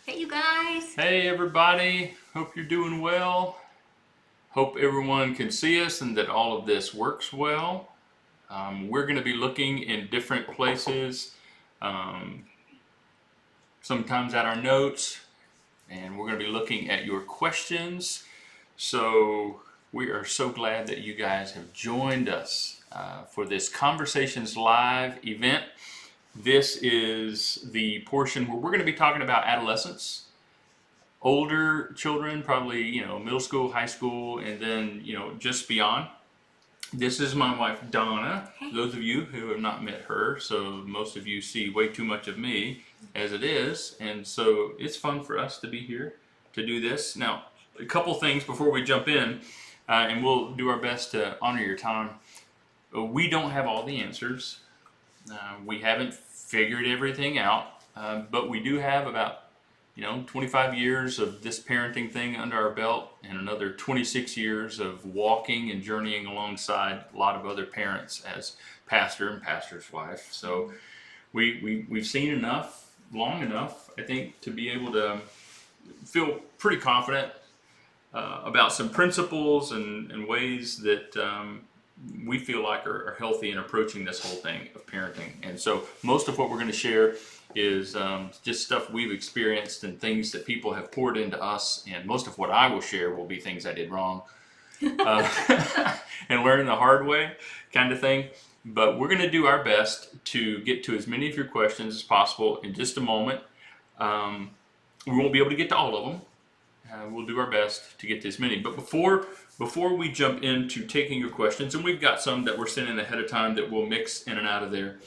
Hey, you guys. Hey everybody, hope you're doing well. Hope everyone can see us and that all of this works well. We're going to be looking in different places, um, sometimes at our notes, and we're going to be looking at your questions. So we are so glad that you guys have joined us for this Conversations Live event. This is the portion where we're going to be talking about adolescence, older children, probably middle school, high school, and then just beyond. This is my wife Donna. Hey. Those of you who have not met her, so most of you see way too much of me as it is, and so it's fun for us to be here to do this. Now, a couple things before we jump in, and we'll do our best to honor your time. We don't have all the answers. We haven't figured everything out, but we do have about 25 years of this parenting thing under our belt and another 26 years of walking and journeying alongside a lot of other parents as pastor and pastor's wife. So we've seen enough, long enough, I think, to be able to feel pretty confident about some principles and ways that we feel like are healthy in approaching this whole thing of parenting. And so most of what we're going to share is just stuff we've experienced and things that people have poured into us, and most of what I will share will be things I did wrong and learn the hard way kind of thing. But we're going to do our best to get to as many of your questions as possible in just a moment. We won't be able to get to all of them. We'll do our best to get to as many. But before we jump into taking your questions, and we've got some that we're sending ahead of time that we'll mix in and out of there,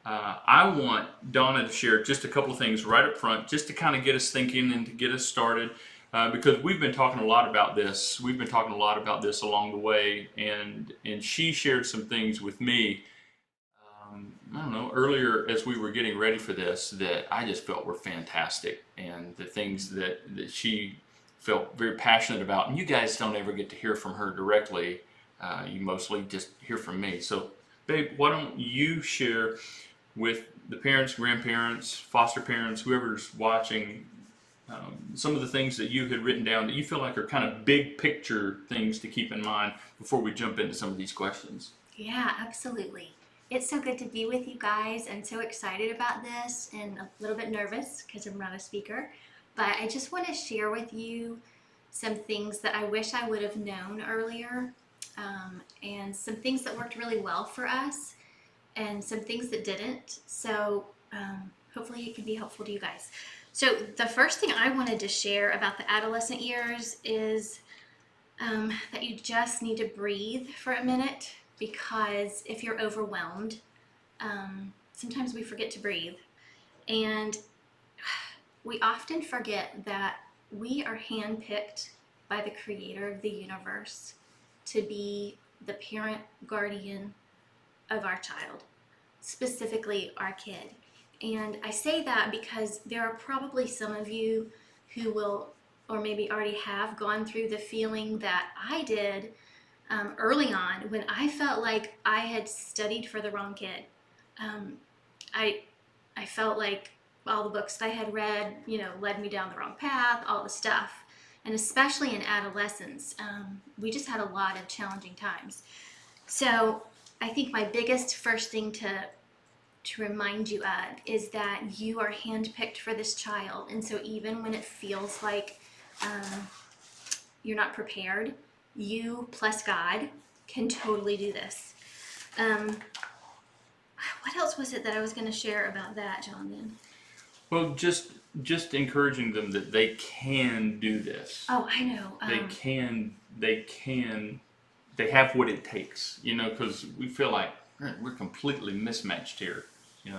I want Donna to share just a couple of things right up front, just to kind of get us thinking and to get us started, because we've been talking a lot about this. We've been talking a lot about this along the way, and she shared some things with me, I don't know, earlier as we were getting ready for this that I just felt were fantastic, and the things that she felt very passionate about. And you guys don't ever get to hear from her directly. You mostly just hear from me. So, babe, why don't you share with the parents, grandparents, foster parents, whoever's watching, some of the things that you had written down that you feel like are kind of big picture things to keep in mind before we jump into some of these questions. Yeah, absolutely. It's so good to be with you guys and so excited about this and a little bit nervous because I'm not a speaker. But I just want to share with you some things that I wish I would have known earlier, and some things that worked really well for us and some things that didn't. So hopefully it can be helpful to you guys. So the first thing I wanted to share about the adolescent years is that you just need to breathe for a minute, because if you're overwhelmed, sometimes we forget to breathe. And we often forget that we are handpicked by the creator of the universe to be the parent guardian of our child, specifically our kid. And I say that because there are probably some of you who will, or maybe already have, gone through the feeling that I did early on when I felt like I had studied for the wrong kid. I felt like all the books that I had read, led me down the wrong path, all the stuff. And especially in adolescence, we just had a lot of challenging times. So I think my biggest first thing to remind you of is that you are handpicked for this child. And so even when it feels like you're not prepared, you plus God can totally do this. What else was it that I was going to share about that, Jonathan? Well, just encouraging them that they can do this. Oh, I know. They have what it takes, because we feel like we're completely mismatched here.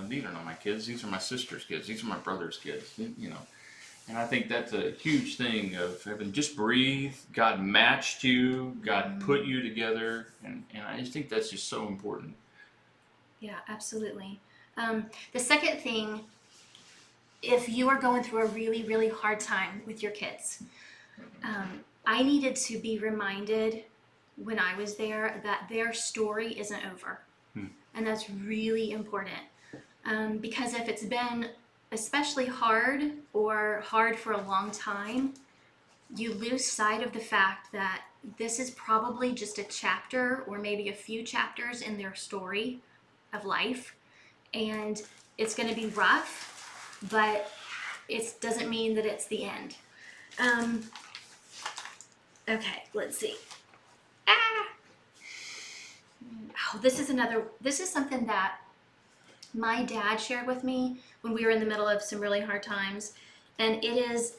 These are not my kids. These are my sister's kids. These are my brother's kids, And I think that's a huge thing of having just breathe. God matched you. God put you together. And I just think that's just so important. Yeah, absolutely. The second thing, if you are going through a really, really hard time with your kids, I needed to be reminded when I was there that their story isn't over. And that's really important. Because if it's been especially hard or hard for a long time, you lose sight of the fact that this is probably just a chapter or maybe a few chapters in their story of life. And it's going to be rough, but it doesn't mean that it's the end. Um, okay, let's see. Ah! Oh, this is something that my dad shared with me when we were in the middle of some really hard times. And it is,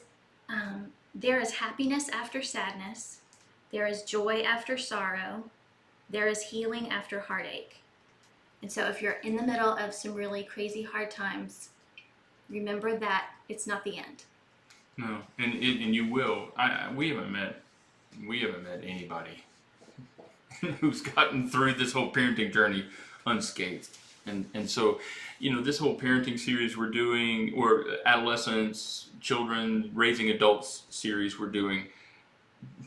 there is happiness after sadness. There is joy after sorrow. There is healing after heartache. And so if you're in the middle of some really crazy hard times, remember that it's not the end. No, and you will. We haven't met anybody who's gotten through this whole parenting journey unscathed. And so, this whole parenting series we're doing, or adolescents, children, raising adults series we're doing,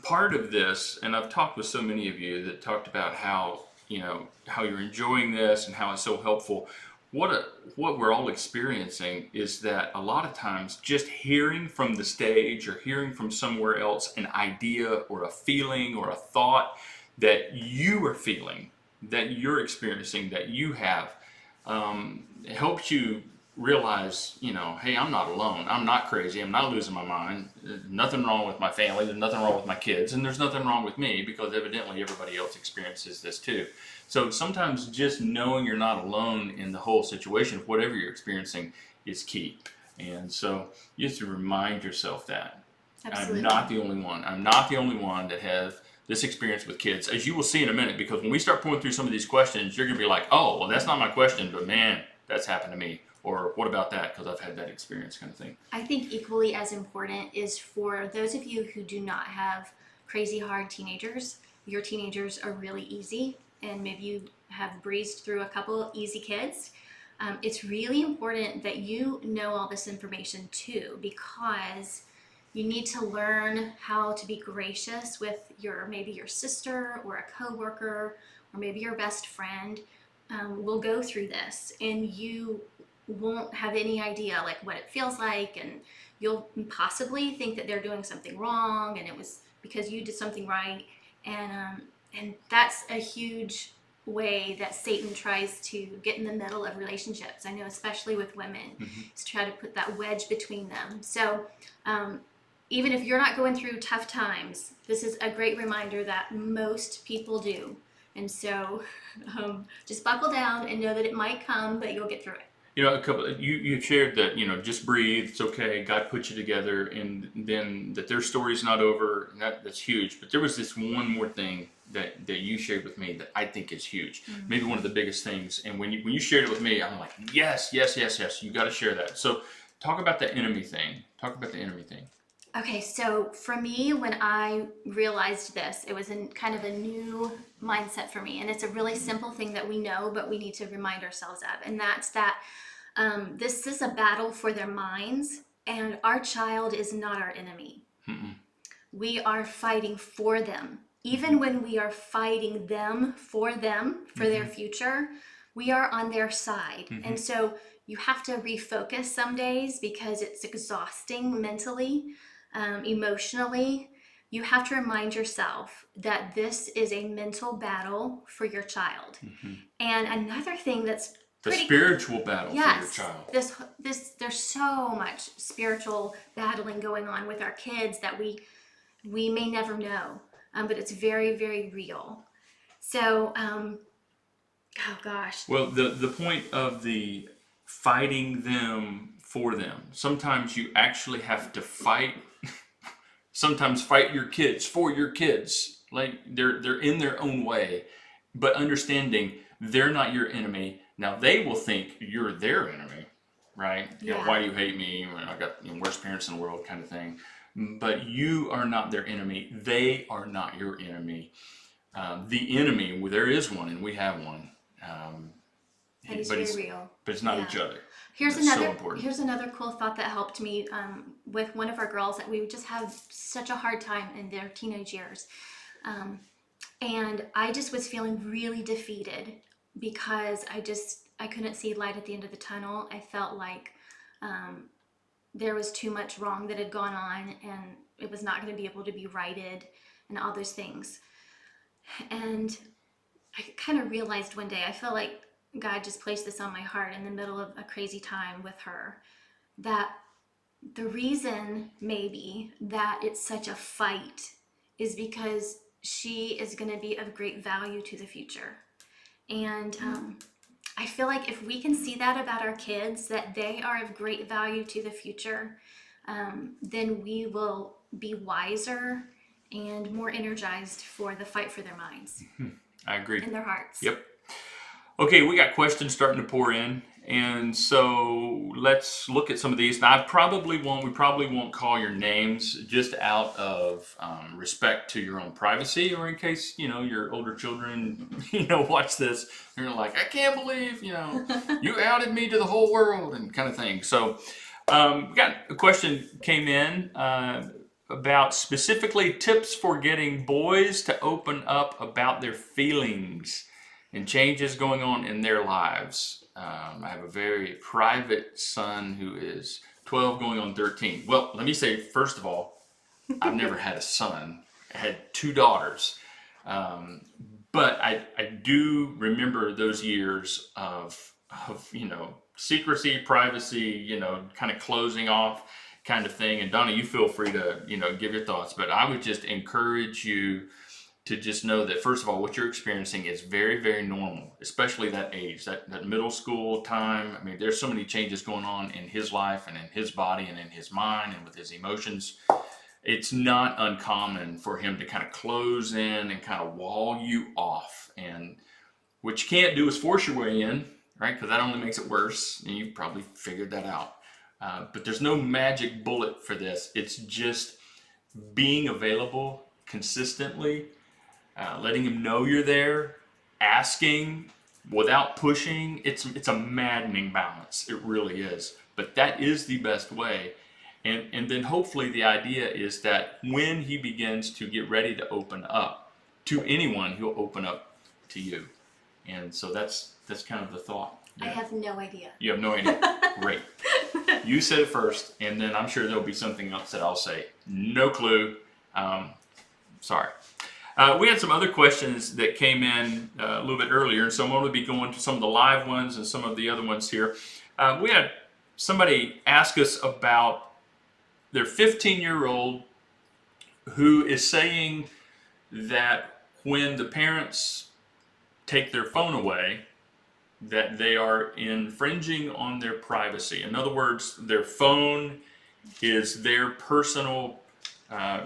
part of this, and I've talked with so many of you that talked about how you're enjoying this and how it's so helpful. What we're all experiencing is that a lot of times just hearing from the stage or hearing from somewhere else an idea or a feeling or a thought that you are feeling, that you're experiencing, that you have, helps you realize, hey, I'm not alone. I'm not crazy. I'm not losing my mind. There's nothing wrong with my family. There's nothing wrong with my kids. And there's nothing wrong with me, because evidently everybody else experiences this too. So sometimes just knowing you're not alone in the whole situation, whatever you're experiencing, is key. And so you have to remind yourself that. Absolutely. I'm not the only one. I'm not the only one that has this experience with kids, as you will see in a minute, because when we start pulling through some of these questions, you're going to be like, oh, well, that's not my question, but man, that's happened to me. Or what about that? Because I've had that experience, kind of thing. I think equally as important is for those of you who do not have crazy hard teenagers, your teenagers are really easy, and maybe you have breezed through a couple easy kids. It's really important that you know all this information too, because you need to learn how to be gracious with maybe your sister or a coworker or maybe your best friend. Will go through this, and you won't have any idea like what it feels like, and you'll possibly think that they're doing something wrong and it was because you did something right. And that's a huge way that Satan tries to get in the middle of relationships. I know, especially with women, is try to put that wedge between them. So even if you're not going through tough times, this is a great reminder that most people do. And so just buckle down and know that it might come, but you'll get through it. You shared that, just breathe, it's okay, God put you together, and then that their story's not over, and that's huge. But there was this one more thing that you shared with me that I think is huge, maybe one of the biggest things. And when you shared it with me, I'm like, yes, you got to share that. So talk about the enemy thing. Okay, so for me, when I realized this, it was kind of a new mindset for me. And it's a really simple thing that we know, but we need to remind ourselves of. And that's that this is a battle for their minds, and our child is not our enemy. We are fighting for them. Even when we are fighting for their future, we are on their side. And so you have to refocus some days because it's exhausting mentally. Emotionally, you have to remind yourself that this is a mental battle for your child. And another thing that's the spiritual battle for your child. There's so much spiritual battling going on with our kids that we may never know, but it's very, very real. So, oh gosh. Well, the point of the fighting them for them. Sometimes you actually have to fight. Sometimes fight your kids for your kids. Like they're in their own way, but understanding they're not your enemy. Now they will think you're their enemy, right? Yeah. Why do you hate me? I got worst parents in the world, kind of thing. But you are not their enemy. They are not your enemy. The enemy, well, there is one, and we have one. And it's very real. But it's not each other. Here's another cool thought that helped me with one of our girls that we just had such a hard time in their teenage years. And I just was feeling really defeated because I couldn't see light at the end of the tunnel. I felt like there was too much wrong that had gone on and it was not going to be able to be righted and all those things. And I kind of realized one day, I feel like God just placed this on my heart in the middle of a crazy time with her, that the reason maybe that it's such a fight is because she is going to be of great value to the future. And I feel like if we can see that about our kids, that they are of great value to the future, then we will be wiser and more energized for the fight for their minds I agree. and their hearts. Yep. Okay, we got questions starting to pour in, and so let's look at some of these. Now, we probably won't call your names just out of respect to your own privacy, or in case your older children watch this, they're like, I can't believe you outed me to the whole world and kind of thing. So we got a question came in about specifically tips for getting boys to open up about their feelings and changes going on in their lives. I have a very private son who is 12 going on 13. Well, let me say, first of all, I've never had a son. I had 2 daughters. But I do remember those years of secrecy, privacy, kind of closing off kind of thing. And Donna, you feel free to, give your thoughts, but I would just encourage you to just know that, first of all, what you're experiencing is very, very normal, especially that age, that middle school time. I mean, there's so many changes going on in his life and in his body and in his mind and with his emotions. It's not uncommon for him to kind of close in and kind of wall you off. And what you can't do is force your way in, right? Because that only makes it worse. And you've probably figured that out. But there's no magic bullet for this. It's just being available consistently, letting him know you're there, asking without pushing. It's a maddening balance. It really is. But that is the best way. And then hopefully the idea is that when he begins to get ready to open up to anyone, he'll open up to you. And so that's kind of the thought. Yeah. I have no idea. You have no idea? Great. You said it first, and then I'm sure there'll be something else that I'll say. No clue. Sorry. We had some other questions that came in a little bit earlier, and so I'm going to be going to some of the live ones and some of the other ones here. We had somebody ask us about their 15-year-old who is saying that when the parents take their phone away, that they are infringing on their privacy. In other words, their phone is their personal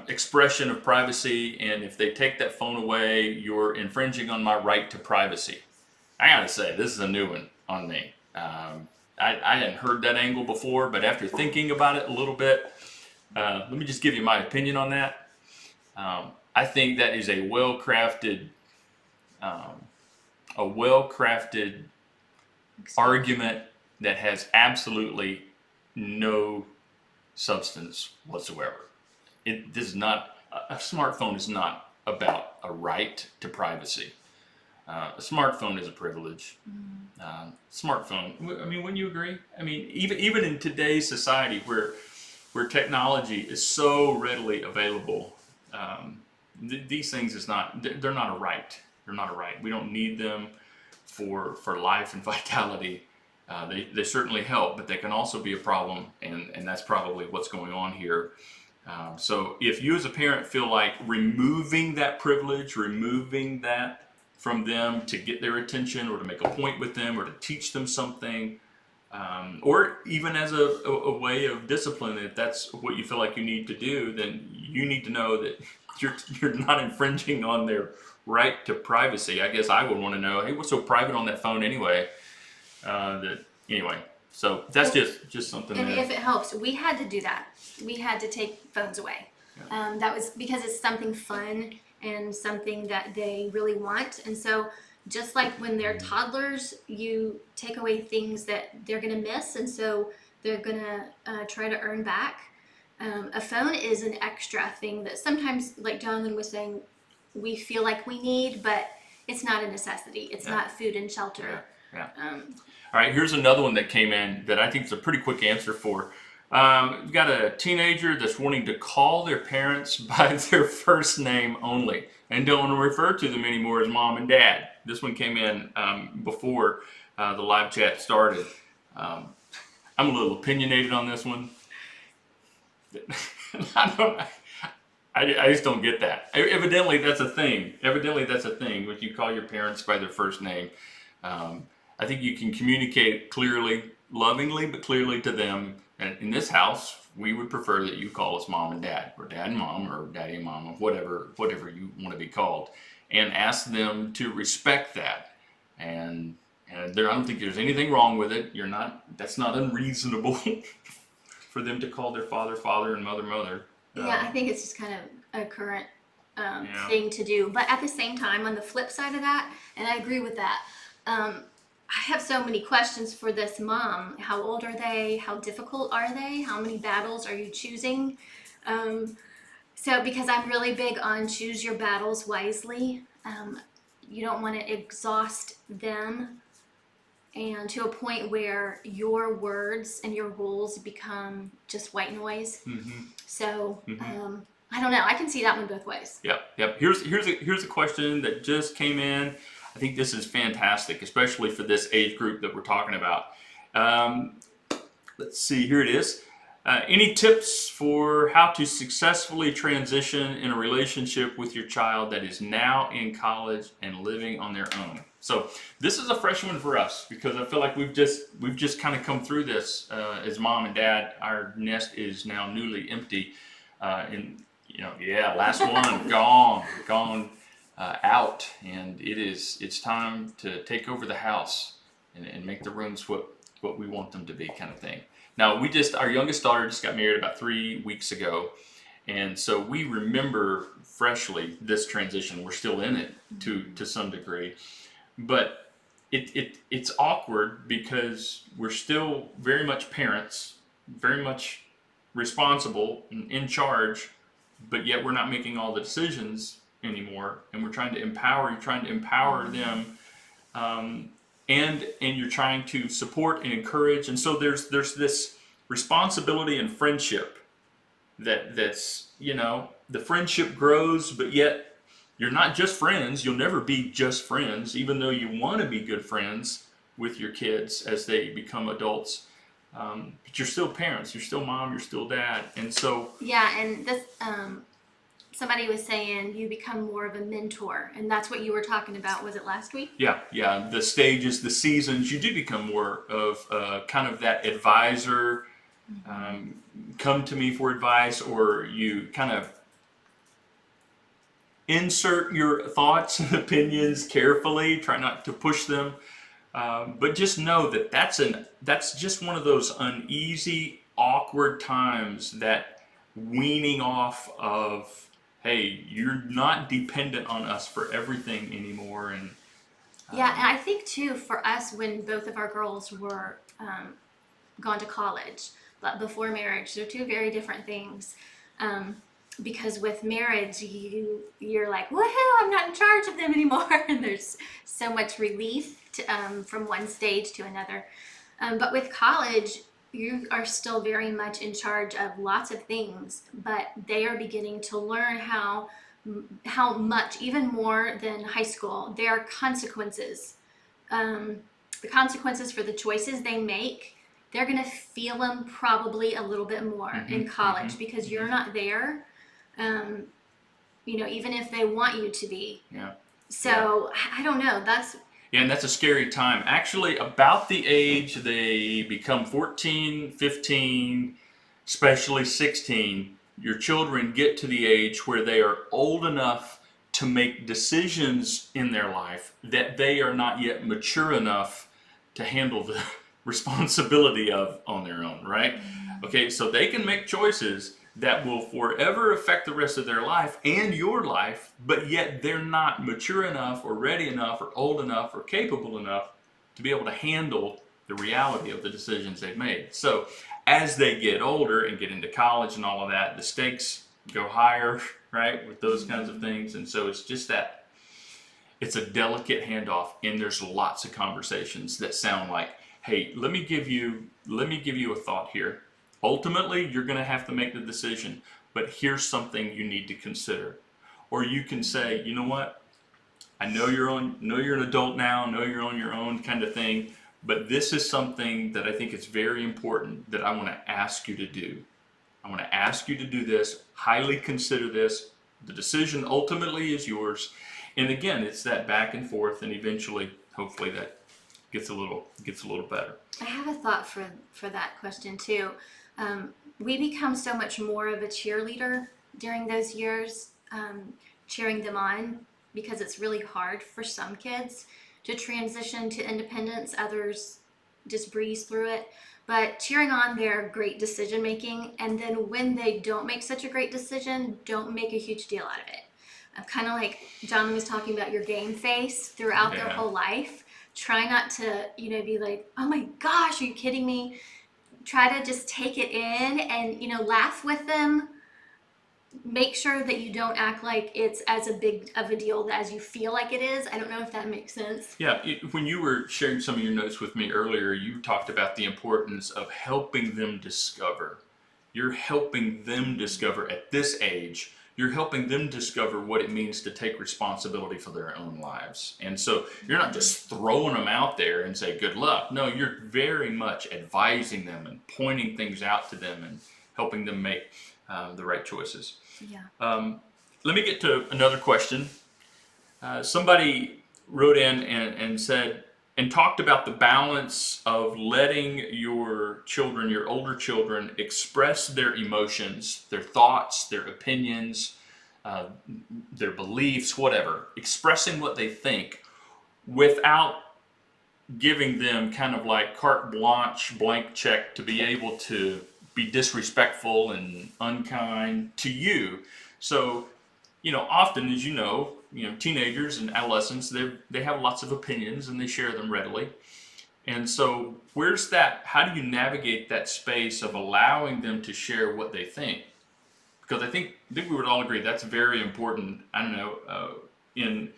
expression of privacy, and if they take that phone away, you're infringing on my right to privacy. I gotta say, this is a new one on me. I hadn't heard that angle before, but after thinking about it a little bit, let me just give you my opinion on that. I think that is a well-crafted argument that has absolutely no substance whatsoever. This is not, a smartphone is not about a right to privacy. A smartphone is a privilege. Smartphone, I mean, wouldn't you agree? I mean, even in today's society where technology is so readily available, these things they're not a right. They're not a right. We don't need them for life and vitality. They certainly help, but they can also be a problem, and that's probably what's going on here. So if you as a parent feel like removing that privilege, removing that from them to get their attention or to make a point with them or to teach them something, or even as a way of discipline, if that's what you feel like you need to do, then you need to know that you're not infringing on their right to privacy. I guess I would want to know, hey, what's so private on that phone anyway? So that's just something. And if it helps, we had to do that. We had to take phones away. Yeah. That was because it's something fun and something that they really want. And so just like when they're toddlers, you take away things that they're going to miss, and so they're going to try to earn back. A phone is an extra thing that sometimes, like Jonathan was saying, we feel like we need, but it's not a necessity. It's not food and shelter. Yeah. Um, All right, here's another one that came in that I think is a pretty quick answer for. We've got a teenager that's wanting to call their parents by their first name only and don't want to refer to them anymore as mom and dad. This one came in before the live chat started. Um, I'm a little opinionated on this one. I don't. I just don't get that. Evidently, that's a thing. Evidently, that's a thing. When you call your parents by their first name, I think you can communicate clearly, lovingly, but clearly to them. And in this house, we would prefer that you call us mom and dad, or dad and mom, or daddy and mom, or whatever you want to be called, and ask them to respect that. And I don't think there's anything wrong with it. That's not unreasonable for them to call their father father and mother mother. yeah, I think it's just kind of a current Yeah. thing to do. But at the same time, on the flip side of that, and I agree with that, I have so many questions for this mom. How old are they? How difficult are they? How many battles are you choosing? So, because I'm really big on choose your battles wisely, you don't want to exhaust them and to a point where your words and your rules become just white noise. Mm-hmm. So, Mm-hmm. I don't know. I can see that one both ways. Yep. Here's a question that just came in. I think this is fantastic, especially for this age group that we're talking about. Let's see. Here it is. Any tips for how to successfully transition in a relationship with your child that is now in college and living on their own? So this is a fresh one for us because I feel like we've just kind of come through this as mom and dad. Our nest is now newly empty, last one gone out, and it's time to take over the house and make the rooms what we want them to be, kind of thing. Now our youngest daughter just got married about 3 weeks ago, and so we remember freshly this transition. We're still in it to some degree, but it's awkward because we're still very much parents, very much responsible and in charge, but yet we're not making all the decisions anymore, and we're trying to empower them, and you're trying to support and encourage, and so there's this responsibility and friendship that's the friendship grows, but yet you're not just friends. You'll never be just friends, even though you want to be good friends with your kids as they become adults. But you're still parents. You're still mom. You're still dad. And so Yeah, and this somebody was saying you become more of a mentor, and that's what you were talking about. Was it last week? yeah, the stages, the seasons, you do become more of kind of that advisor. Come to me for advice, or you kind of insert your thoughts and opinions carefully. Try not to push them, but just know that that's just one of those uneasy, awkward times that weaning off of, hey, you're not dependent on us for everything anymore, and Yeah, and I think too for us when both of our girls were gone to college, but before marriage, they're two very different things. Because with marriage, you're like, woohoo, I'm not in charge of them anymore, and there's so much relief from one stage to another. But with college, you are still very much in charge of lots of things, but they are beginning to learn how much, even more than high school, there are consequences. The consequences for the choices they make, they're going to feel them probably a little bit more in college because you're not there. Even if they want you to be. Yeah. So I don't know. And that's a scary time. Actually, about the age they become 14, 15, especially 16, your children get to the age where they are old enough to make decisions in their life that they are not yet mature enough to handle the responsibility of on their own, right? Okay, so they can make choices that will forever affect the rest of their life and your life, but yet they're not mature enough or ready enough or old enough or capable enough to be able to handle the reality of the decisions they've made. So as they get older and get into college and all of that, the stakes go higher, right, with those kinds of things. And so it's just that It's a delicate handoff, and there's lots of conversations that sound like, "Hey, let me give you a thought here. Ultimately, you're going to have to make the decision, but here's something you need to consider." Or you can say, "You know what? I know you're an adult now, know you're on your own kind of thing, but this is something that I think is very important that I want to ask you to do. I want to ask you to do this, highly consider this. The decision ultimately is yours." And again, it's that back and forth, and eventually, hopefully, that gets a little better. I have a thought for that question too. We become so much more of a cheerleader during those years, cheering them on, because it's really hard for some kids to transition to independence. Others just breeze through it. But cheering on their great decision making, and then when they don't make such a great decision, don't make a huge deal out of it. Kind of like John was talking about your game face throughout their Yeah. whole life. Try not to, be like, "Oh my gosh, are you kidding me?" Try to just take it in and, laugh with them. Make sure that you don't act like it's as a big of a deal as you feel like it is. I don't know if that makes sense. Yeah, when you were sharing some of your notes with me earlier, you talked about the importance of helping them discover. You're helping them discover at this age, you're helping them discover what it means to take responsibility for their own lives. And so you're not just throwing them out there and say, "Good luck." No, you're very much advising them and pointing things out to them and helping them make the right choices. Yeah. Let me get to another question. Somebody wrote in and said, and talked about the balance of letting your children, your older children, express their emotions, their thoughts, their opinions, their beliefs, whatever, expressing what they think without giving them kind of like carte blanche, blank check to be able to be disrespectful and unkind to you. So, often, as teenagers and adolescents, they have lots of opinions and they share them readily. And so, where's that? How do you navigate that space of allowing them to share what they think? Because I think we would all agree that's very important. I don't know, in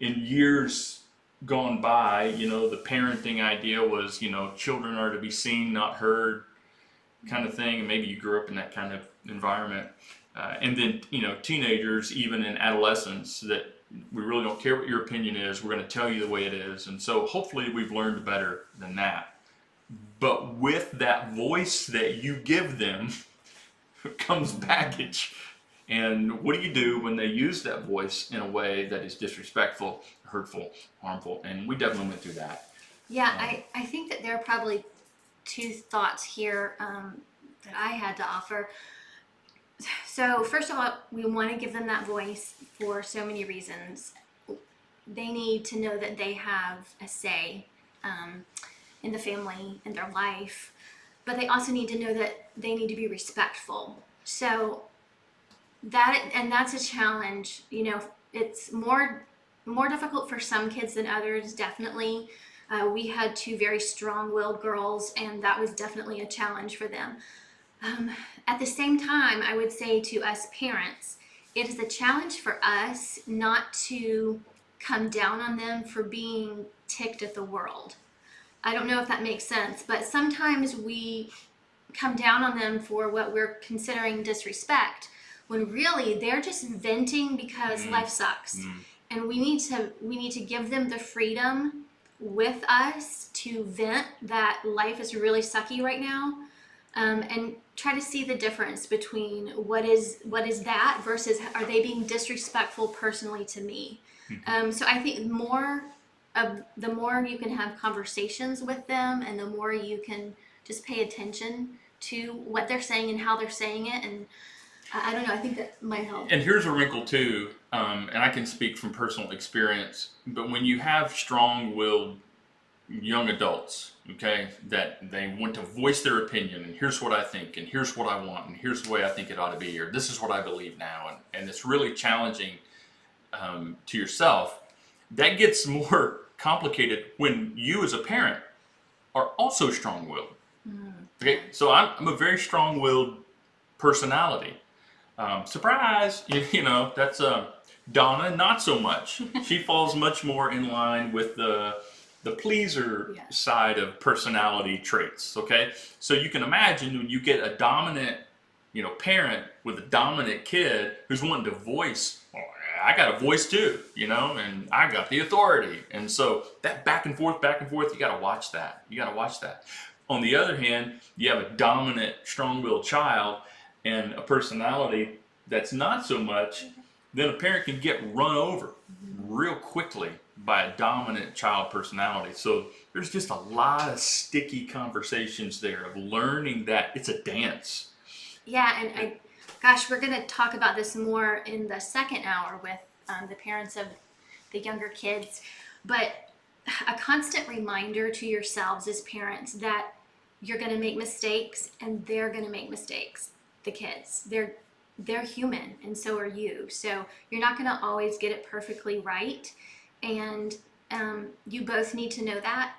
years gone by, the parenting idea was, children are to be seen, not heard, kind of thing. And maybe you grew up in that kind of environment. And then, teenagers, even in adolescence, that we really don't care what your opinion is. We're going to tell you the way it is. And so hopefully we've learned better than that. But with that voice that you give them comes baggage. And what do you do when they use that voice in a way that is disrespectful, hurtful, harmful? And we definitely went through that. Yeah, I think that there are probably two thoughts here that I had to offer. So first of all, we want to give them that voice for so many reasons. They need to know that they have a say in the family, in their life, but they also need to know that they need to be respectful. So that's a challenge. It's more difficult for some kids than others, definitely. We had two very strong-willed girls, and that was definitely a challenge for them. At the same time, I would say to us parents, it is a challenge for us not to come down on them for being ticked at the world. I don't know if that makes sense, but sometimes we come down on them for what we're considering disrespect, when really they're just venting because life sucks. And we need to give them the freedom with us to vent that life is really sucky right now, and try to see the difference between what is that versus are they being disrespectful personally to me. So I think the more you can have conversations with them, and the more you can just pay attention to what they're saying and how they're saying it, and I don't know, I think that might help. And here's a wrinkle too, and I can speak from personal experience, but when you have strong-willed young adults, okay, that they want to voice their opinion, and here's what I think, and here's what I want, and here's the way I think it ought to be, or this is what I believe now, and it's really challenging to yourself, that gets more complicated when you as a parent are also strong-willed. Okay, so I'm a very strong-willed personality. Surprise, that's Donna, not so much. She falls much more in line with the pleaser Yeah. side of personality traits. Okay, so you can imagine when you get a dominant, parent with a dominant kid who's wanting to voice. Well, I got a voice too, and I got the authority, and so that back and forth, you got to watch that. You got to watch that. On the other hand, you have a dominant, strong-willed child and a personality that's not so much, then a parent can get run over real quickly by a dominant child personality. So there's just a lot of sticky conversations there of learning that it's a dance. Yeah, and gosh, we're going to talk about this more in the second hour with the parents of the younger kids. But a constant reminder to yourselves as parents that you're going to make mistakes and they're going to make mistakes. The kids, they're human, and so are you. So you're not going to always get it perfectly right, and you both need to know that.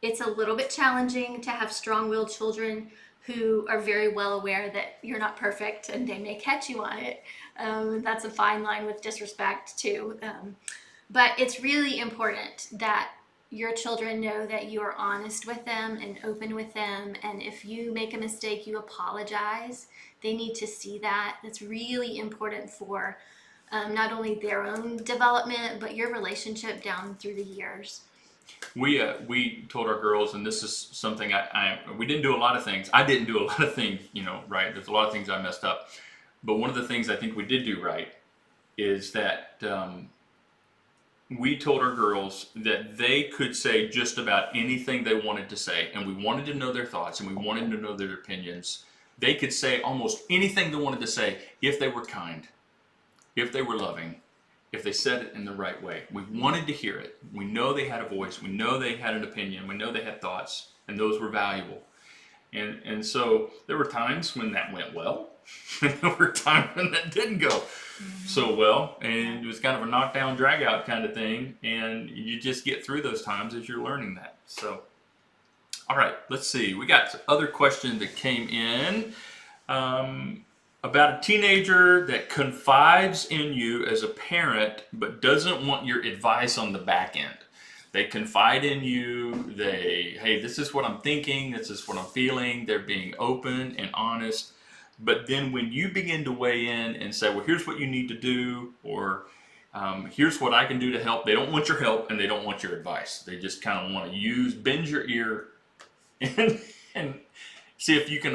It's a little bit challenging to have strong-willed children who are very well aware that you're not perfect and they may catch you on it. That's a fine line with disrespect too. But it's really important that your children know that you are honest with them and open with them. And if you make a mistake, you apologize. They need to see that. That's really important for not only their own development, but your relationship down through the years. We told our girls, and this is something we didn't do a lot of things. I didn't do a lot of things, right? There's a lot of things I messed up. But one of the things I think we did do right is that we told our girls that they could say just about anything they wanted to say, and we wanted to know their thoughts, and we wanted to know their opinions. They could say almost anything they wanted to say if they were kind, if they were loving, if they said it in the right way. We wanted to hear it. We know they had a voice. We know they had an opinion. We know they had thoughts, and those were valuable. And so there were times when that went well, and there were times when that didn't go so well, and it was kind of a knockdown, drag out kind of thing, and you just get through those times as you're learning that. So, all right, let's see. We got other questions that came in. About a teenager that confides in you as a parent but doesn't want your advice on the back end. They confide in you, hey, this is what I'm thinking, this is what I'm feeling, they're being open and honest. But then when you begin to weigh in and say, well, here's what you need to do, or here's what I can do to help, they don't want your help and they don't want your advice. They just kind of want to bend your ear and see if you can,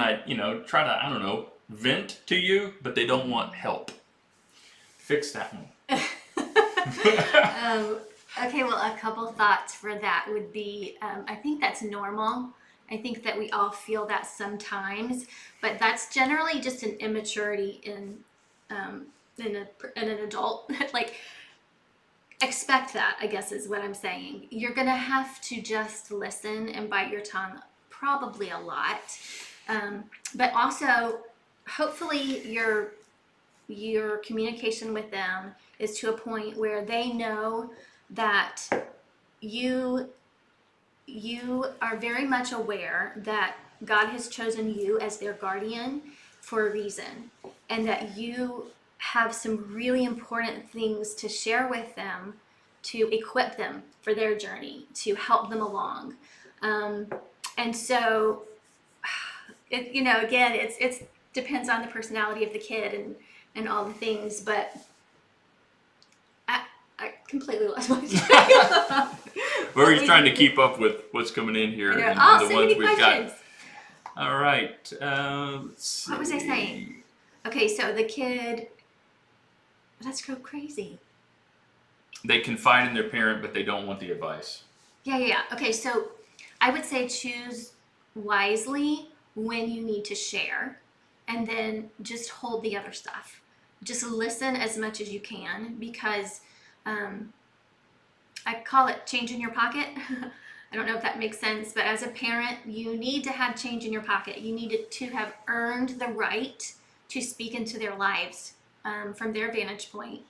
try to, vent to you, but they don't want help. Fix that one. Okay, well, a couple thoughts for that would be, I think that's normal. I think that we all feel that sometimes, but that's generally just an immaturity in an adult. Like, expect that, I guess is what I'm saying. You're gonna have to just listen and bite your tongue probably a lot, but also hopefully your communication with them is to a point where they know that you are very much aware that God has chosen you as their guardian for a reason, and that you have some really important things to share with them to equip them for their journey, to help them along. And so, again, it's depends on the personality of the kid and all the things, but I completely lost my train. We're just trying to keep up with what's coming in here and so the ones many we've questions. got. All right. Let's see. What was I saying? Okay, so the kid, that's so crazy. They confide in their parent, but they don't want the advice. Yeah. Okay, so I would say choose wisely when you need to share, and then just hold the other stuff. Just listen as much as you can, because I call it change in your pocket. I don't know if that makes sense, but as a parent, you need to have change in your pocket. You need to have earned the right to speak into their lives from their vantage point.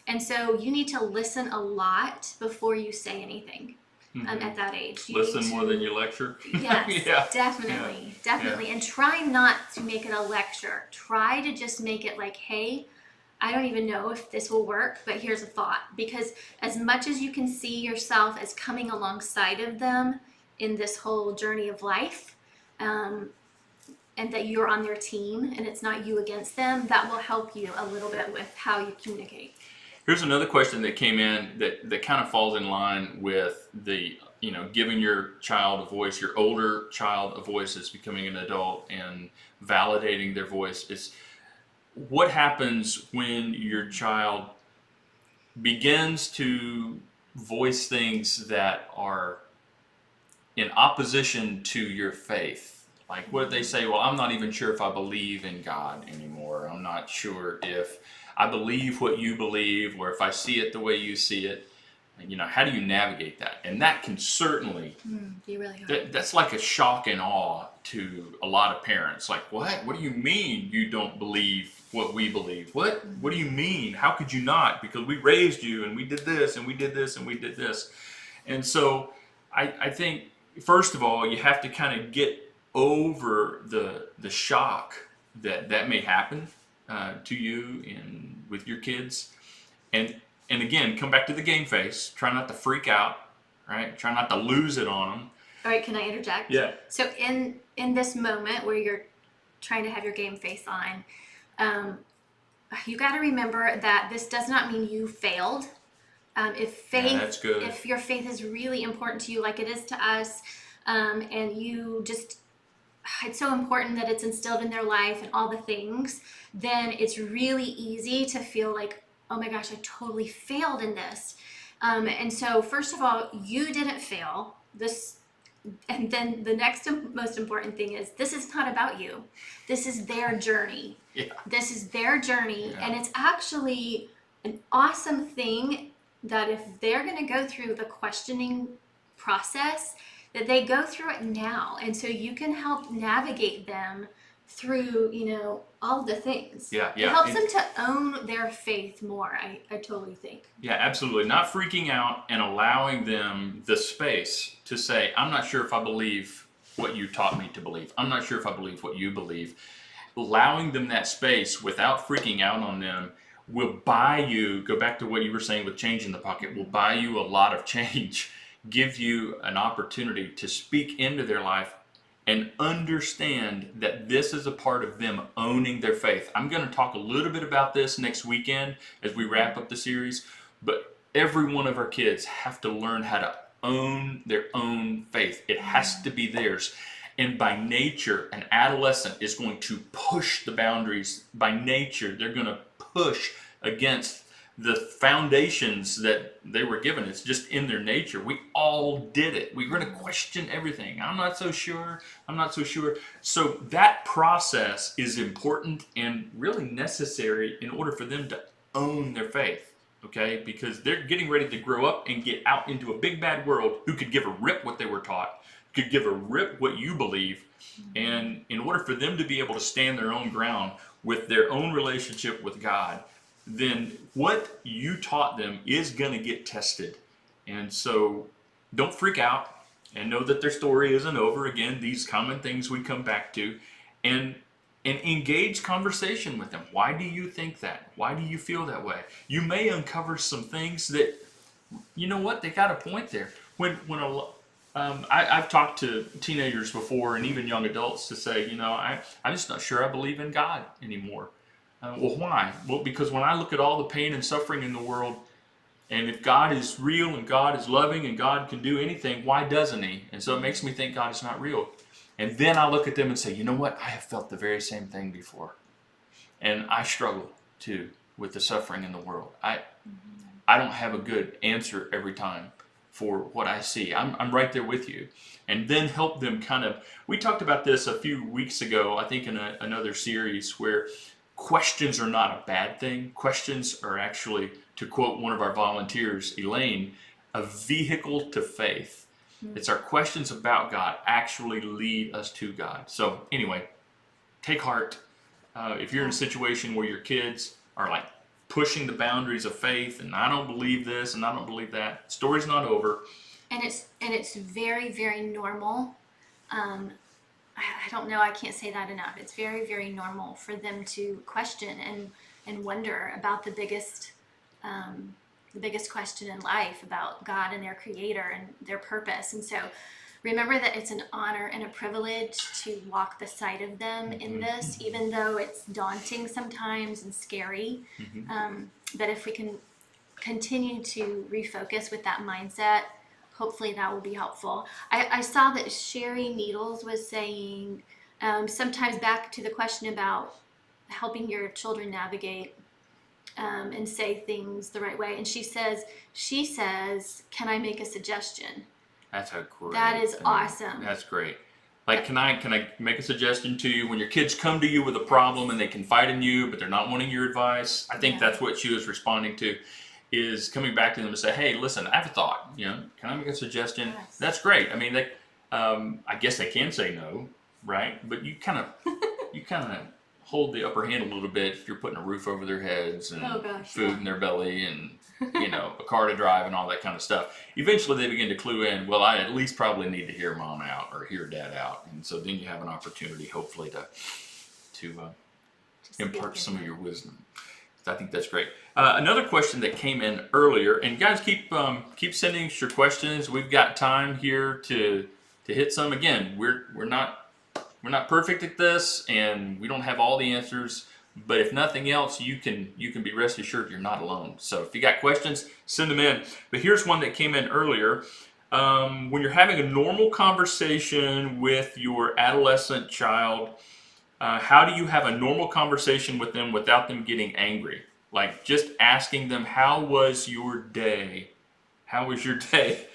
And so you need to listen a lot before you say anything at that age. Listen more than you lecture? Yes, Yeah. Definitely. Yeah. And try not to make it a lecture. Try to just make it like, hey, I don't even know if this will work, but here's a thought. Because as much as you can see yourself as coming alongside of them in this whole journey of life, um, and that you're on their team and it's not you against them, that will help you a little bit with how you communicate. Here's another question that came in that kind of falls in line with the, giving your child a voice, your older child a voice as becoming an adult and validating their voice. Is what happens when your child begins to voice things that are in opposition to your faith. Like what they say, well, I'm not even sure if I believe in God anymore. I'm not sure if I believe what you believe or if I see it the way you see it. How do you navigate that? And that can certainly Be really hard. that's like a shock and awe to a lot of parents. Like, what? What do you mean you don't believe what we believe? What? What do you mean? How could you not? Because we raised you and we did this and we did this and we did this. And so I think, first of all, you have to kind of get over the shock that may happen to you and with your kids. And again, come back to the game face. Try not to freak out, right? Try not to lose it on them. All right, can I interject? Yeah. So in this moment where you're trying to have your game face on, you got to remember that this does not mean you failed. That's good. If your faith is really important to you, like it is to us, and you just, it's so important that it's instilled in their life and all the things, then it's really easy to feel like, oh my gosh, I totally failed in this. And so first of all, you didn't fail. And then the next most important thing is, this is not about you. This is their journey. Yeah. This is their journey. Yeah. And it's actually an awesome thing that if they're going to go through the questioning process, that they go through it now. And so you can help navigate them through, all the things. Yeah. It helps them to own their faith more, I totally think. Yeah, absolutely. Not freaking out and allowing them the space to say, I'm not sure if I believe what you taught me to believe. I'm not sure if I believe what you believe. Allowing them that space without freaking out on them will buy you, go back to what you were saying with change in the pocket, will buy you a lot of change, give you an opportunity to speak into their life and understand that this is a part of them owning their faith. I'm going to talk a little bit about this next weekend as we wrap up the series, but every one of our kids have to learn how to own their own faith. It has to be theirs. And by nature, an adolescent is going to push the boundaries. By nature, they're going to push against the foundations that they were given. It's just in their nature. We all did it. We're going to question everything. I'm not so sure. I'm not so sure. So that process is important and really necessary in order for them to own their faith, okay? Because they're getting ready to grow up and get out into a big bad world who could give a rip what they were taught, could give a rip what you believe. And in order for them to be able to stand their own ground with their own relationship with God, then what you taught them is going to get tested. And so don't freak out and know that their story isn't over. Again, these common things we come back to, and engage conversation with them. Why do you think that? Why do you feel that way? You may uncover some things that, you know what, they got a point there. I've talked to teenagers before and even young adults to say, I'm just not sure I believe in God anymore. Well, why? Well, because when I look at all the pain and suffering in the world, and if God is real and God is loving and God can do anything, why doesn't He? And so it makes me think God is not real. And then I look at them and say, you know what? I have felt the very same thing before. And I struggle too with the suffering in the world. I don't have a good answer every time for what I see. I'm right there with you. And then help them we talked about this a few weeks ago, I think in another series, where questions are not a bad thing. Questions are actually, to quote one of our volunteers, Elaine, a vehicle to faith. It's our questions about God actually lead us to God. So anyway, take heart. If you're in a situation where your kids are like pushing the boundaries of faith and I don't believe this and I don't believe that, story's not over. And it's very, very normal. I don't know, I can't say that enough. It's very, very normal for them to question. And and wonder about the biggest question in life about God and their creator and their purpose. And so remember that it's an honor and a privilege to walk beside of them in this, even though it's daunting sometimes and scary. But if we can continue to refocus with that mindset, hopefully that will be helpful. I saw that Sherry Needles was saying, sometimes back to the question about helping your children navigate and say things the right way. And she says, can I make a suggestion? That's a great That is thing. awesome. That's great. Like, can I make a suggestion to you? When your kids come to you with a problem and they confide in you, but they're not wanting your advice, I think that's what she was responding to, is coming back to them and say, hey, listen, I have a thought. Can I make a suggestion? Yes. That's great. I mean, I guess they can say no, right? But you kind of hold the upper hand a little bit if you're putting a roof over their heads and food in their belly and a car to drive and all that kind of stuff. Eventually they begin to clue in, well, I at least probably need to hear mom out or hear dad out. And so then you have an opportunity, hopefully, to impart some of your wisdom. So I think that's great. Another question that came in earlier, and guys, keep sending us your questions. We've got time here to hit some. Again, we're not perfect at this, and we don't have all the answers. But if nothing else, you can be rest assured you're not alone. So if you got questions, send them in. But here's one that came in earlier. When you're having a normal conversation with your adolescent child, how do you have a normal conversation with them without them getting angry? Like just asking them, how was your day? How was your day?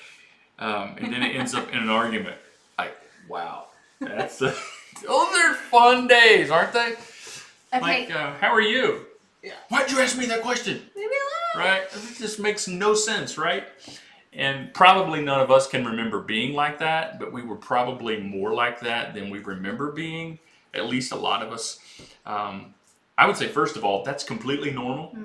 And then it ends up in an argument. Like, wow. Those are fun days, aren't they? Okay. Like, how are you? Yeah. Why'd you ask me that question? Leave me alone. Right? It just makes no sense, right? And probably none of us can remember being like that, but we were probably more like that than we remember being, at least a lot of us. I would say, first of all, that's completely normal.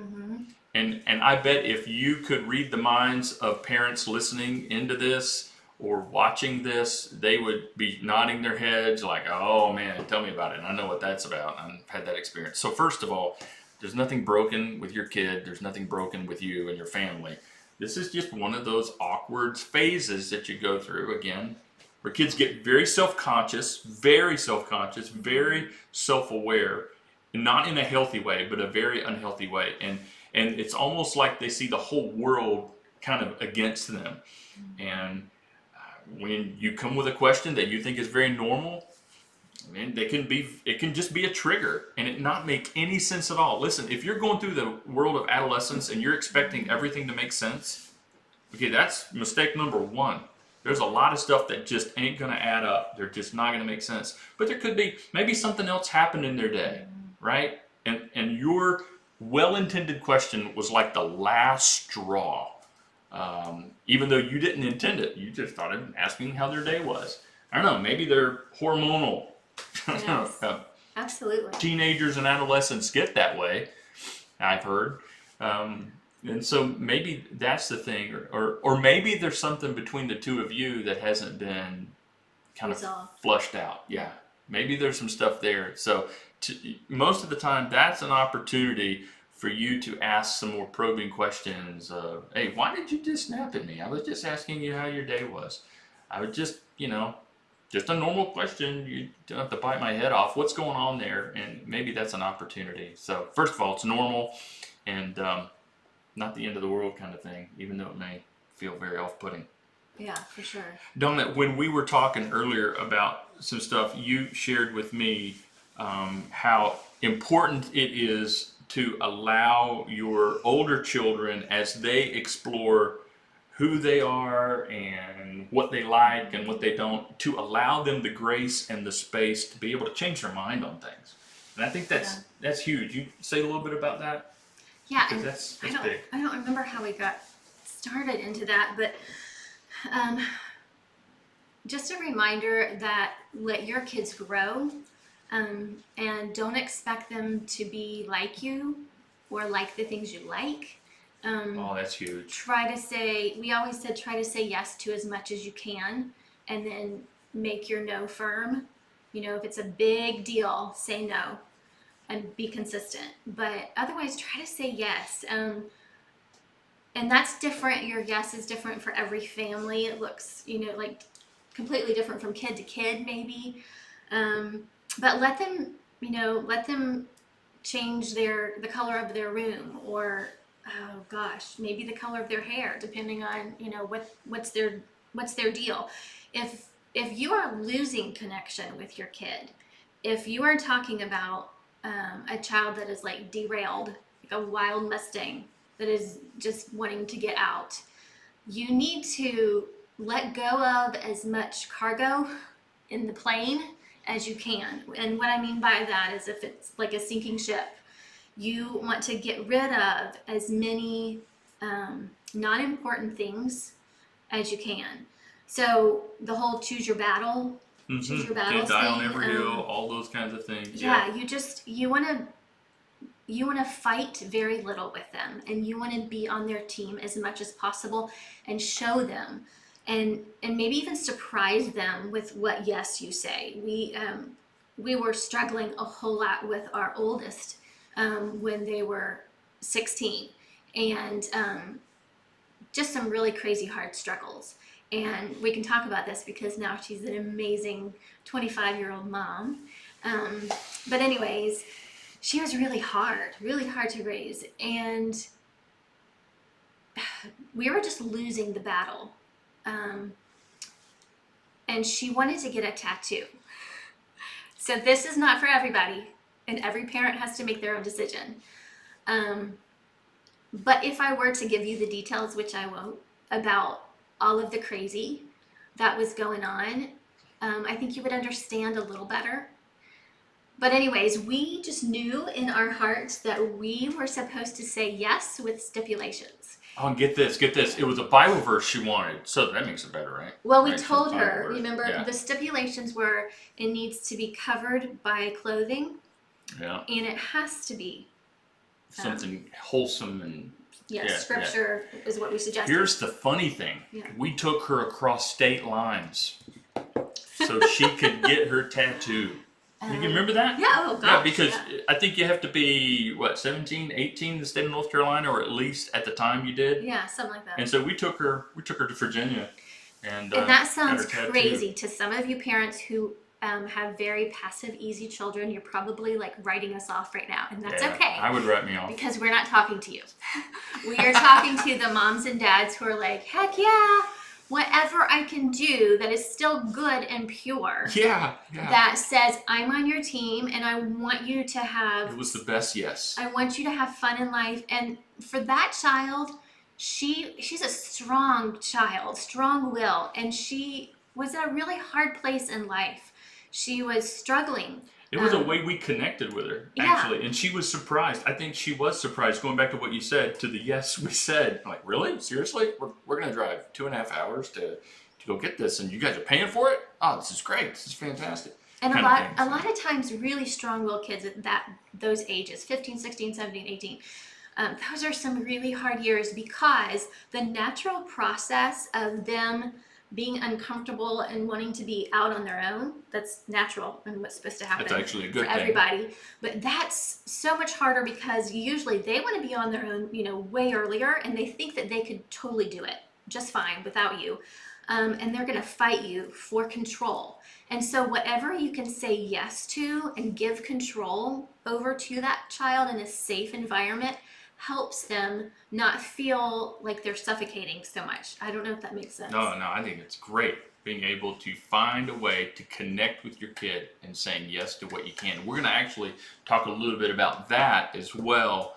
And I bet if you could read the minds of parents listening into this or watching this, they would be nodding their heads like, oh man, tell me about it. And I know what that's about. I've had that experience. So first of all, there's nothing broken with your kid. There's nothing broken with you and your family. This is just one of those awkward phases that you go through, again, where kids get very self-conscious, very self-aware, not in a healthy way, but a very unhealthy way. And it's almost like they see the whole world kind of against them. And when you come with a question that you think is very normal, I mean, it can just be a trigger and it not make any sense at all. Listen, if you're going through the world of adolescence and you're expecting everything to make sense, okay, that's mistake number one. There's a lot of stuff that just ain't going to add up. They're just not going to make sense. But there could be maybe something else happened in their day, right? And your well-intended question was like the last straw. Even though you didn't intend it, you just thought of asking how their day was. I don't know, maybe they're hormonal. Yes. Absolutely. Teenagers and adolescents get that way, I've heard. And so maybe that's the thing, or maybe there's something between the two of you that hasn't been kind of flushed out. Yeah, maybe there's some stuff there. So most of the time, that's an opportunity for you to ask some more probing questions. Hey, why did you just snap at me? I was just asking you how your day was. I was just, just a normal question. You don't have to bite my head off. What's going on there? And maybe that's an opportunity. So first of all, it's normal and not the end of the world kind of thing, even though it may feel very off-putting. Yeah, for sure. Donna, when we were talking earlier about some stuff, you shared with me how important it is to allow your older children, as they explore who they are and what they like and what they don't, to allow them the grace and the space to be able to change their mind on things. And I think that's huge. You say a little bit about that? Yeah, and that's big. I don't remember how we got started into that, but just a reminder that let your kids grow, and don't expect them to be like you or like the things you like. Oh, that's huge. We always said try to say yes to as much as you can, and then make your no firm. If it's a big deal, say no. and be consistent. But otherwise, try to say yes. And that's different. Your yes is different for every family. It looks, like completely different from kid to kid, maybe. But let them change the color of their room, or oh gosh, maybe the color of their hair, depending on what's their deal. If you are losing connection with your kid, if you are talking about a child that is like derailed, like a wild Mustang that is just wanting to get out, you need to let go of as much cargo in the plane as you can. And what I mean by that is, if it's like a sinking ship, you want to get rid of as many non-important things as you can. So the whole choose your battles Can't die on thing, every hill, all those kinds of things. yeah, you want to fight very little with them, and you want to be on their team as much as possible and show them, and maybe even surprise them with what yes you say. We were struggling a whole lot with our oldest when they were 16, and just some really crazy hard struggles. And we can talk about this because now she's an amazing 25-year-old mom. But anyways, she was really hard to raise. And we were just losing the battle. And she wanted to get a tattoo. So this is not for everybody, and every parent has to make their own decision. But if I were to give you the details, which I won't, about all of the crazy that was going on, I think you would understand a little better. But anyways, we just knew in our hearts that we were supposed to say yes with stipulations. Oh, get this. It was a Bible verse she wanted, so that makes it better, right? Well, we Right, told some her, Bible verse. remember, Yeah. the stipulations were it needs to be covered by clothing, Yeah. and it has to be Something wholesome and scripture is what we suggested. Here's the funny thing. Yeah. We took her across state lines so she could get her tattoo. You can remember that? Yeah, oh gosh. Yeah, because I think you have to be, 17, 18 in the state of North Carolina, or at least at the time you did. Yeah, something like that. And so we took her to Virginia. And that sounds got her tattoo. crazy to some of you parents who have very passive, easy children. You're probably like writing us off right now, and that's okay. I would write me off. Because we're not talking to you. We are talking to the moms and dads who are like, heck yeah, whatever I can do that is still good and pure. Yeah. That says, I'm on your team and I want you to have... It was the best yes. I want you to have fun in life. And for that child, she's a strong child, strong-willed, and she was in a really hard place in life. She was struggling. It was a way we connected with her, actually. And she was surprised. I think she was surprised, going back to what you said, to the yes we said. I'm like, really? Seriously? We're going to drive 2.5 hours to go get this, and you guys are paying for it? Oh, this is great. This is fantastic. And a lot of times, really strong-willed kids at those ages, 15, 16, 17, 18, those are some really hard years, because the natural process of them being uncomfortable and wanting to be out on their own, that's natural and what's supposed to happen. That's actually a good for thing. Everybody. But that's so much harder, because usually they want to be on their own, way earlier, and they think that they could totally do it just fine without you. And they're going to fight you for control. And so whatever you can say yes to and give control over to that child in a safe environment helps them not feel like they're suffocating so much. I don't know if that makes sense. No, I think it's great being able to find a way to connect with your kid and saying yes to what you can. We're going to actually talk a little bit about that as well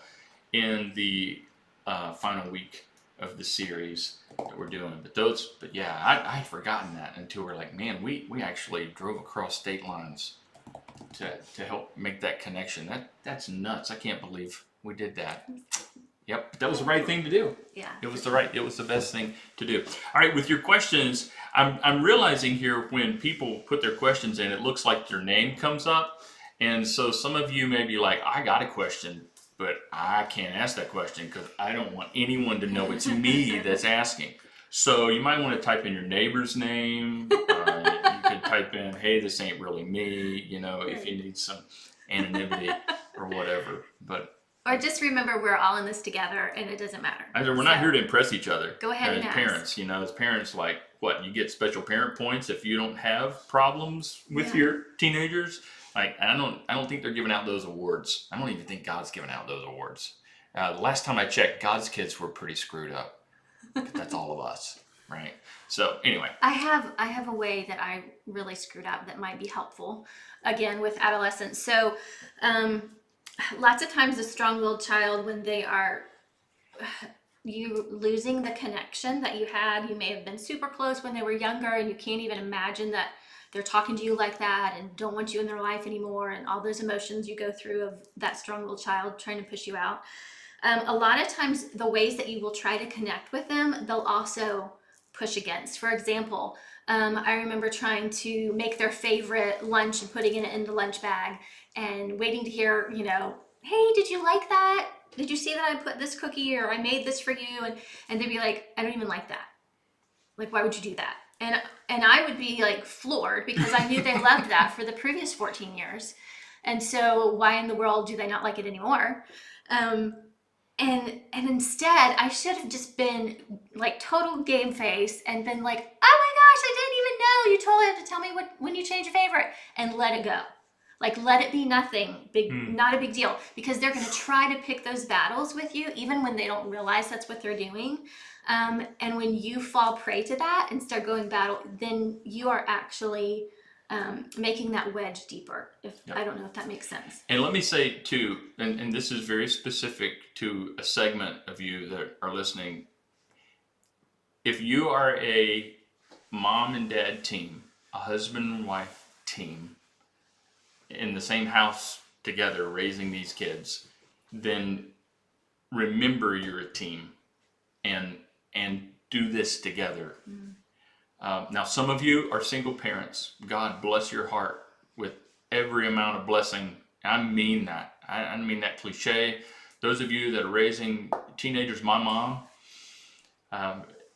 in the final week of the series that we're doing. But yeah, I'd forgotten that until we're like, man, we actually drove across state lines to help make that connection. That's nuts. I can't believe we did that. Yep, that was the right thing to do. Yeah. It was the best thing to do. All right, with your questions, I'm realizing here when people put their questions in, it looks like your name comes up. And so some of you may be like, I got a question, but I can't ask that question because I don't want anyone to know it's me that's asking. So you might want to type in your neighbor's name. You could type in, hey, this ain't really me, if you need some anonymity. or whatever. But Or just remember we're all in this together and it doesn't matter. we're not here to impress each other. Go ahead and as ask. parents, as parents, like what, you get special parent points if you don't have problems with your teenagers. Like, I don't think they're giving out those awards. I don't even think God's giving out those awards. The last time I checked, God's kids were pretty screwed up. But that's all of us, right? So anyway, I have a way that I really screwed up that might be helpful, again, with adolescence. So lots of times a strong-willed child, when they are you losing the connection that you had, you may have been super close when they were younger and you can't even imagine that they're talking to you like that and don't want you in their life anymore, and all those emotions you go through of that strong-willed child trying to push you out. A lot of times the ways that you will try to connect with them, they'll also push against. For example, I remember trying to make their favorite lunch and putting it in the lunch bag and waiting to hear, hey, did you like that? Did you see that I put this cookie, or I made this for you? And they'd be like, I don't even like that. Like, why would you do that? And I would be like floored, because I knew they loved that for the previous 14 years. And so why in the world do they not like it anymore? And instead, I should have just been like total game face and been like, oh my gosh, I didn't even know. You totally have to tell me when you change your favorite, and let it go. Like, let it be nothing big, not a big deal, because they're going to try to pick those battles with you, even when they don't realize that's what they're doing. And when you fall prey to that and start going battle, then you are actually making that wedge deeper. I don't know if that makes sense. And let me say too, and this is very specific to a segment of you that are listening. If you are a mom and dad team, a husband and wife team, in the same house together raising these kids, then remember you're a team and do this together. Now, some of you are single parents. God bless your heart with every amount of blessing. I mean that. I mean that cliche. Those of you that are raising teenagers, my mom,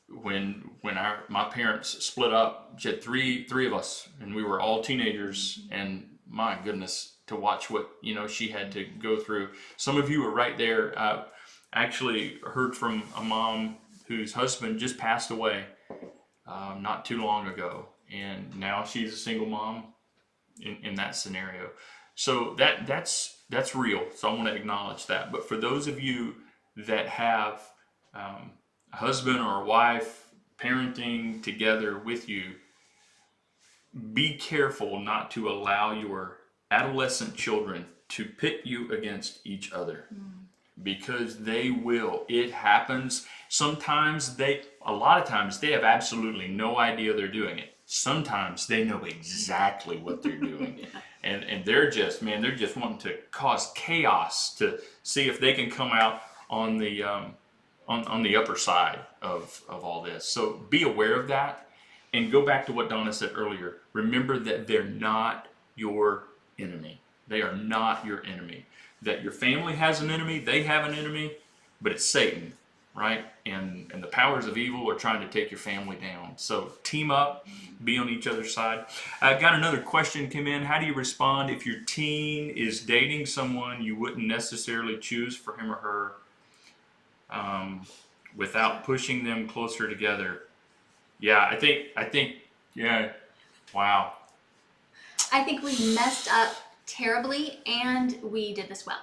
when my parents split up, she had three of us, and we were all teenagers, and my goodness, to watch what she had to go through. Some of you are right there. Actually heard from a mom whose husband just passed away not too long ago, and now she's a single mom in that scenario. So that's real. So I want to acknowledge that. But for those of you that have a husband or a wife parenting together with you, be careful not to allow your adolescent children to pit you against each other, because they will. It happens. Sometimes a lot of times they have absolutely no idea they're doing it. Sometimes they know exactly what they're doing. And they're just wanting to cause chaos to see if they can come out on the upper side of all this. So be aware of that. And go back to what Donna said earlier. Remember that they're not your enemy. They are not your enemy. That your family has an enemy, they have an enemy, but it's Satan, right? And the powers of evil are trying to take your family down. So team up, be on each other's side. I got another question come in. How do you respond if your teen is dating someone you wouldn't necessarily choose for him or her, without pushing them closer together? Yeah, I think, yeah, wow. I think we messed up terribly, and we did this well.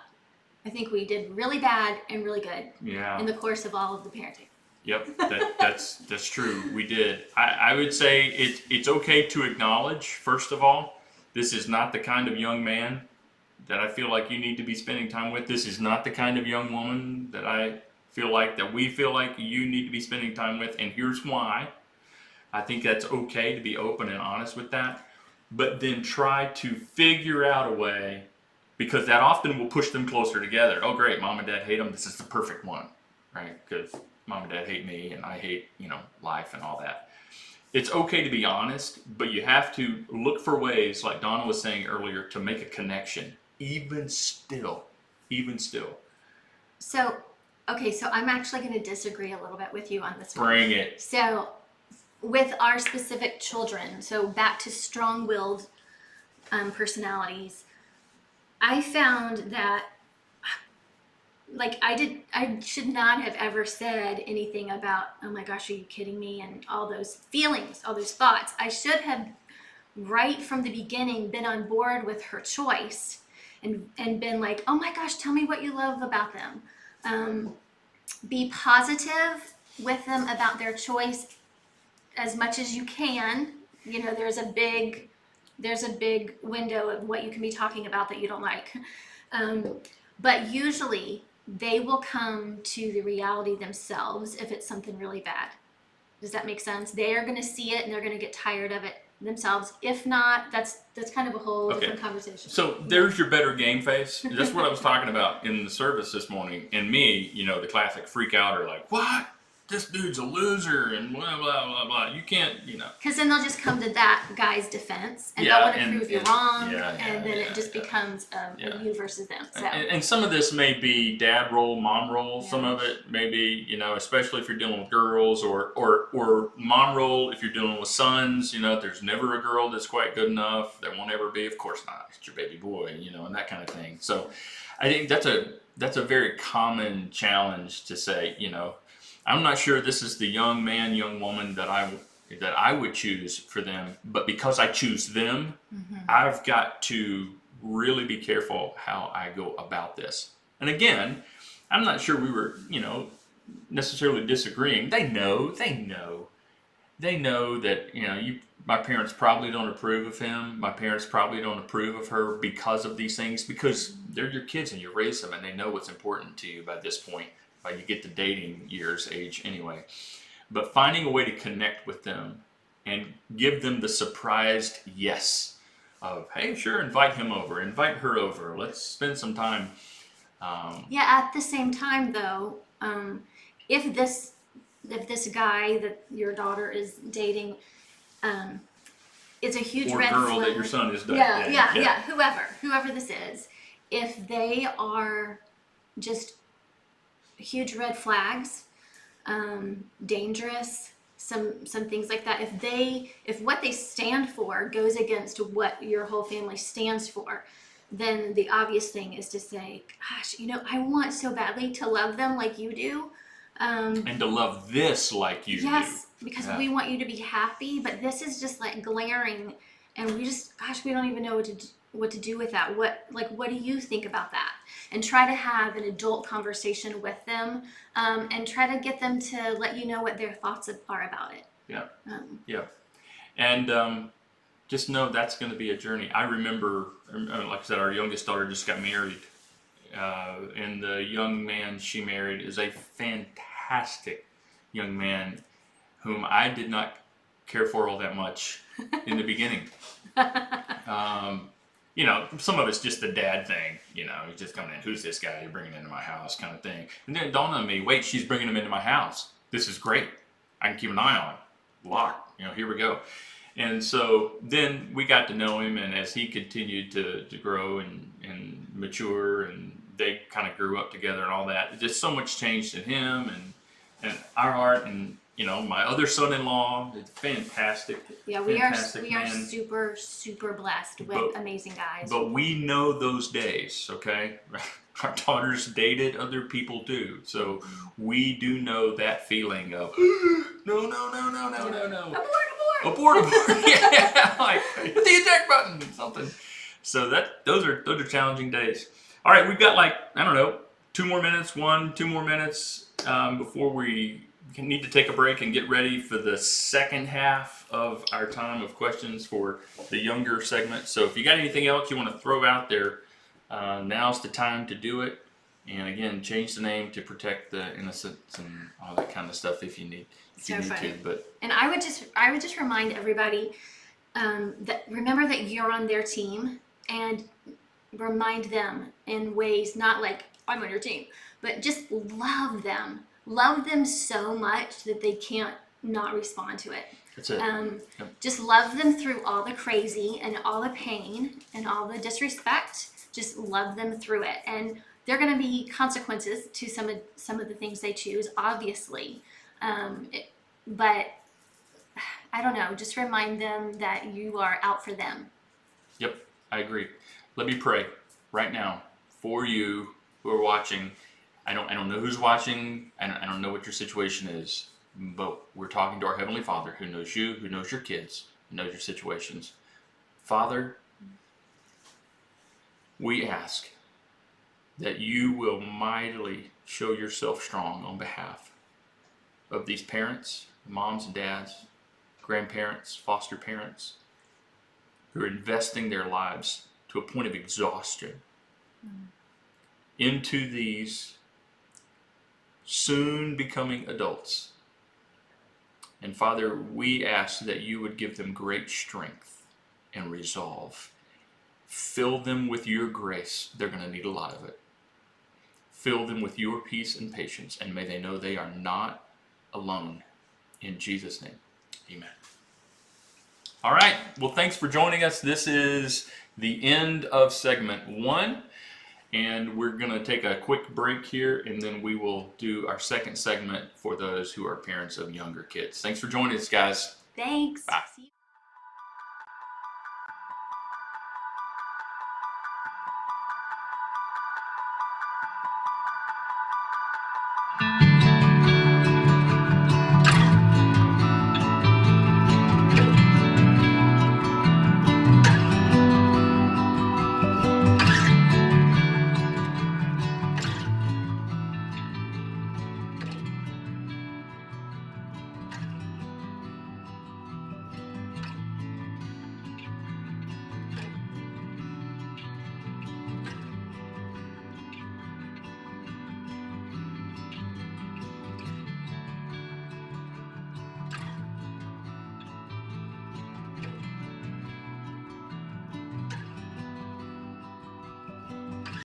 I think we did really bad and really good in the course of all of the parenting. Yep, that's true. We did. I would say it's okay to acknowledge, first of all, this is not the kind of young man that I feel like you need to be spending time with. This is not the kind of young woman that we feel like you need to be spending time with, and here's why. I think that's okay to be open and honest with that, but then try to figure out a way, because that often will push them closer together. Oh great, mom and dad hate them, this is the perfect one, right? Because mom and dad hate me and I hate, life and all that. It's okay to be honest, but you have to look for ways, like Donna was saying earlier, to make a connection, even still. So I'm actually going to disagree a little bit with you on this one. Bring it. So with our specific children, so back to strong-willed personalities, I found that like I should not have ever said anything about, oh my gosh, are you kidding me? And all those feelings, all those thoughts. I should have right from the beginning been on board with her choice and been like, oh my gosh, tell me what you love about them. Be positive with them about their choice as much as you can. You know, there's a big window of what you can be talking about that you don't like. But usually they will come to the reality themselves if it's something really bad. Does that make sense? They are going to see it and they're going to get tired of it themselves. If not, that's kind of a whole different conversation. So there's your better game face. That's what I was talking about in the service this morning. And me, the classic freak out or like, what? This dude's a loser and blah, blah, blah, blah. You can't, Because then they'll just come to that guy's defense and they'll want to prove you wrong. And then it just becomes you versus them. So. And some of this may be dad role, mom role. Yeah. Some of it may be, especially if you're dealing with girls or mom role if you're dealing with sons. There's never a girl that's quite good enough. There won't ever be. Of course not. It's your baby boy, and that kind of thing. So I think that's a very common challenge to say, I'm not sure this is the young man, young woman that I would choose for them, but because I choose them, I've got to really be careful how I go about this. And again, I'm not sure we were, necessarily disagreeing. They know that, my parents probably don't approve of him. My parents probably don't approve of her because of these things, because they're your kids and you raise them and they know what's important to you by this point. You get to dating years age anyway. But finding a way to connect with them and give them the surprised yes of, hey, sure, invite him over, invite her over, let's spend some time. At the same time though, if this guy that your daughter is dating is a huge red flag. Or girl that your son is dating. Yeah, whoever this is, if they are just huge red flags, dangerous, some things like that. If what they stand for goes against what your whole family stands for, then the obvious thing is to say, gosh, I want so badly to love them like you do. And to love this like you do. Yes, because we want you to be happy, but this is just like glaring, and we don't even know what to do with that. What do you think about that? And try to have an adult conversation with them, and try to get them to let you know what their thoughts are about it. And just know that's going to be a journey. I remember, like I said, our youngest daughter just got married, and the young man she married is a fantastic young man whom I did not care for all that much in the beginning. Some of it's just the dad thing, he's just coming in, who's this guy you're bringing into my house kind of thing. And then it dawned on me, wait, she's bringing him into my house. This is great. I can keep an eye on him. Lock, here we go. And so then we got to know him, and as he continued to grow and mature, and they kind of grew up together and all that, just so much changed in him and our heart, and my other son-in-law is fantastic. Yeah, we are super, super blessed with amazing guys. But we know those days, okay? Our daughters dated other people too, so we do know that feeling of no. Abort. Yeah, like hit the eject button, something. So those are challenging days. All right, we've got 2 more minutes before we need to take a break and get ready for the second half of our time of questions for the younger segment. So if you got anything else you want to throw out there, now's the time to do it. And again, change the name to protect the innocents and all that kind of stuff if you need to. But I would just remind everybody that remember that you're on their team, and remind them in ways not like I'm on your team, but just love them. Love them so much that they can't not respond to it. That's it. Just love them through all the crazy and all the pain and all the disrespect. Just love them through it. And there are going to be consequences to some of the things they choose, obviously. But I don't know, just remind them that you are out for them. Yep, I agree. Let me pray. right now for you who are watching. I don't know who's watching. I don't know what your situation is, but we're talking to our Heavenly Father who knows you, who knows your kids, who knows your situations. Father, we ask that you will mightily show yourself strong on behalf of these parents, moms and dads, grandparents, foster parents, who are investing their lives to a point of exhaustion into these soon becoming adults. And Father, we ask that you would give them great strength and resolve. Fill them with your grace. They're going to need a lot of it. Fill them with your peace and patience, and may they know they are not alone. In Jesus' name, amen. All right, well, thanks for joining us. This is the end of segment 1, and we're going to take a quick break here, and then we will do our second segment for those who are parents of younger kids. Thanks for joining us, guys. Thanks. Bye. See you.